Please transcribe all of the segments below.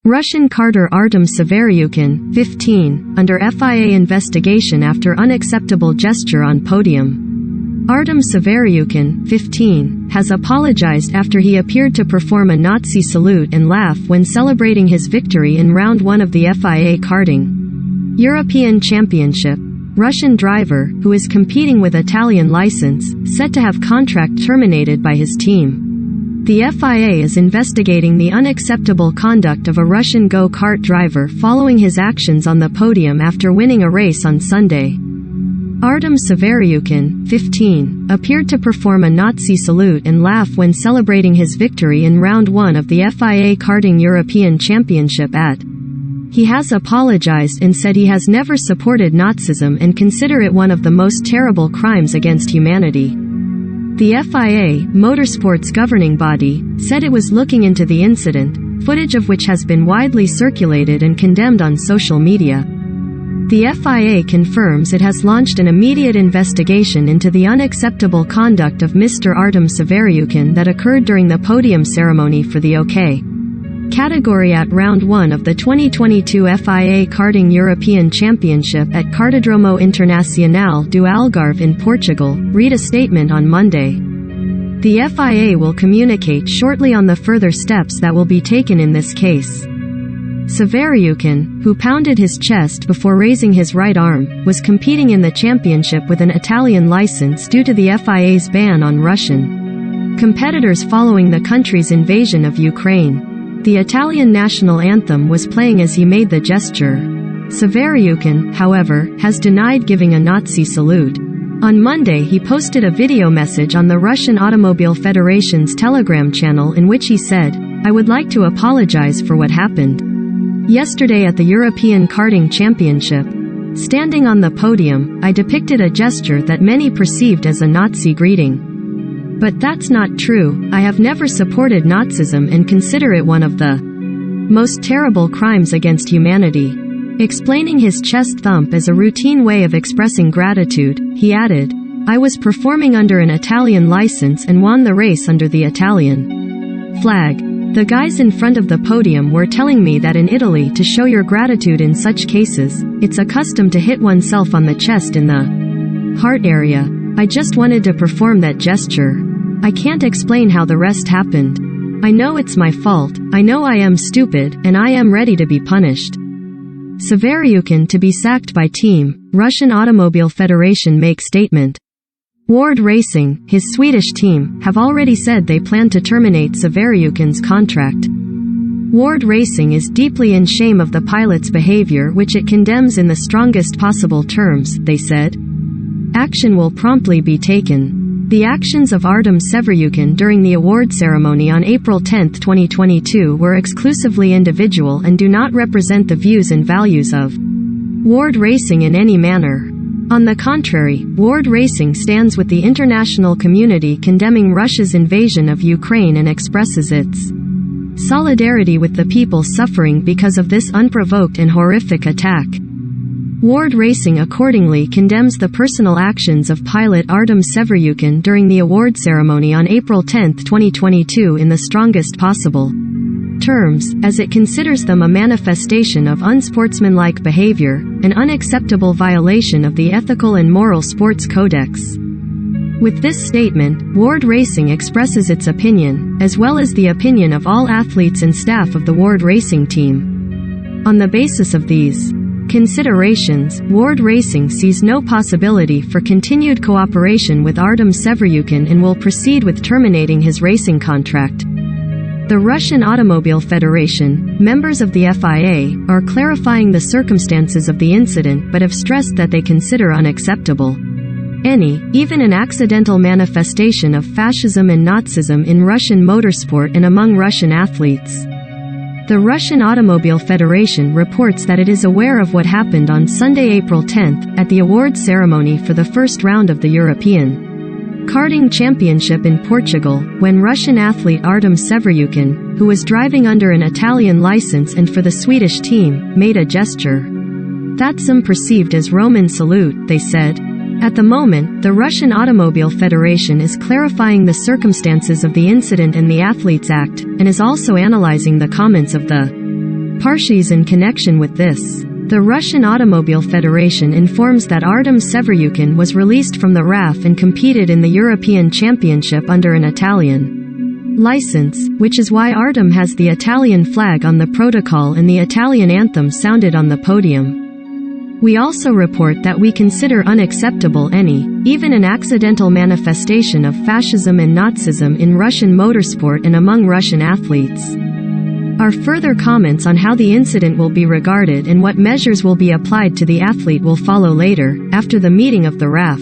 Russian karter Artem Severiukhin, 15, under FIA investigation after unacceptable gesture on podium. Artem Severiukhin, 15, has apologized after he appeared to perform a Nazi salute and laugh when celebrating his victory in round 1 of the FIA karting European Championship. Russian driver, who is competing with Italian license, said to have contract terminated by his team. The FIA is investigating the unacceptable conduct of a Russian go-kart driver following his actions on the podium after winning a race on Sunday. Artem Severiukhin, 15, appeared to perform a Nazi salute and laugh when celebrating his victory in round 1 of the FIA Karting European Championship. He has apologized and said he has never supported Nazism and consider it one of the most terrible crimes against humanity. The FIA, motorsports governing body, said it was looking into the incident, footage of which has been widely circulated and condemned on social media. The FIA confirms it has launched an immediate investigation into the unacceptable conduct of Mr. Artem Severiukhin that occurred during the podium ceremony for the OK category at round 1 of the 2022 FIA Karting European Championship at Cartódromo Internacional do Algarve in Portugal, read a statement on Monday. The FIA will communicate shortly on the further steps that will be taken in this case. Severiukhin, who pounded his chest before raising his right arm, was competing in the championship with an Italian license due to the FIA's ban on Russian competitors following the country's invasion of Ukraine. The Italian national anthem was playing as he made the gesture. Severiukhin, however, has denied giving a Nazi salute. On Monday he posted a video message on the Russian Automobile Federation's Telegram channel in which he said, "I would like to apologize for what happened yesterday at the European Karting Championship. Standing on the podium, I depicted a gesture that many perceived as a Nazi greeting. But that's not true. I have never supported Nazism and consider it one of the most terrible crimes against humanity." Explaining his chest thump as a routine way of expressing gratitude, he added, "I was performing under an Italian license and won the race under the Italian flag. The guys in front of the podium were telling me that in Italy to show your gratitude in such cases, it's a custom to hit oneself on the chest in the heart area. I just wanted to perform that gesture. I can't explain how the rest happened. I know it's my fault, I know I am stupid, and I am ready to be punished." Severiukhin to be sacked by Team Russian Automobile Federation make statement. Ward Racing, his Swedish team, have already said they plan to terminate Severiukhin's contract. Ward Racing is deeply in shame of the pilot's behavior, which it condemns in the strongest possible terms, they said. Action will promptly be taken. The actions of Artem Severiukhin during the award ceremony on April 10, 2022 were exclusively individual and do not represent the views and values of Ward Racing in any manner. On the contrary, Ward Racing stands with the international community condemning Russia's invasion of Ukraine and expresses its solidarity with the people suffering because of this unprovoked and horrific attack. Ward Racing accordingly condemns the personal actions of pilot Artem Severiukhin during the award ceremony on April 10, 2022 in the strongest possible terms, as it considers them a manifestation of unsportsmanlike behavior, an unacceptable violation of the ethical and moral sports codex. With this statement, Ward Racing expresses its opinion, as well as the opinion of all athletes and staff of the Ward Racing team. On the basis of these considerations, Ward Racing sees no possibility for continued cooperation with Artem Severiukhin and will proceed with terminating his racing contract. The Russian Automobile Federation, members of the FIA, are clarifying the circumstances of the incident but have stressed that they consider unacceptable any, even an accidental manifestation of fascism and Nazism in Russian motorsport and among Russian athletes. The Russian Automobile Federation reports that it is aware of what happened on Sunday, April 10, at the awards ceremony for the first round of the European Karting Championship in Portugal, when Russian athlete Artem Severiukhin, who was driving under an Italian license and for the Swedish team, made a gesture that some perceived as Roman salute, they said. At the moment, the Russian Automobile Federation is clarifying the circumstances of the incident and the Athletes Act, and is also analyzing the comments of the Parties in connection with this. The Russian Automobile Federation informs that Artem Severiukhin was released from the RAF and competed in the European Championship under an Italian license, which is why Artem has the Italian flag on the protocol and the Italian anthem sounded on the podium. We also report that we consider unacceptable any, even an accidental manifestation of fascism and Nazism in Russian motorsport and among Russian athletes. Our further comments on how the incident will be regarded and what measures will be applied to the athlete will follow later, after the meeting of the RAF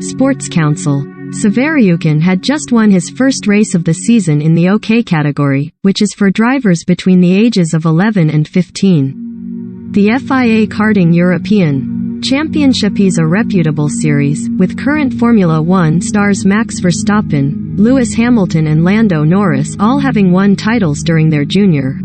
Sports Council. Severiukhin had just won his first race of the season in the OK category, which is for drivers between the ages of 11 and 15. The FIA Karting European Championship is a reputable series, with current Formula One stars Max Verstappen, Lewis Hamilton and Lando Norris all having won titles during their junior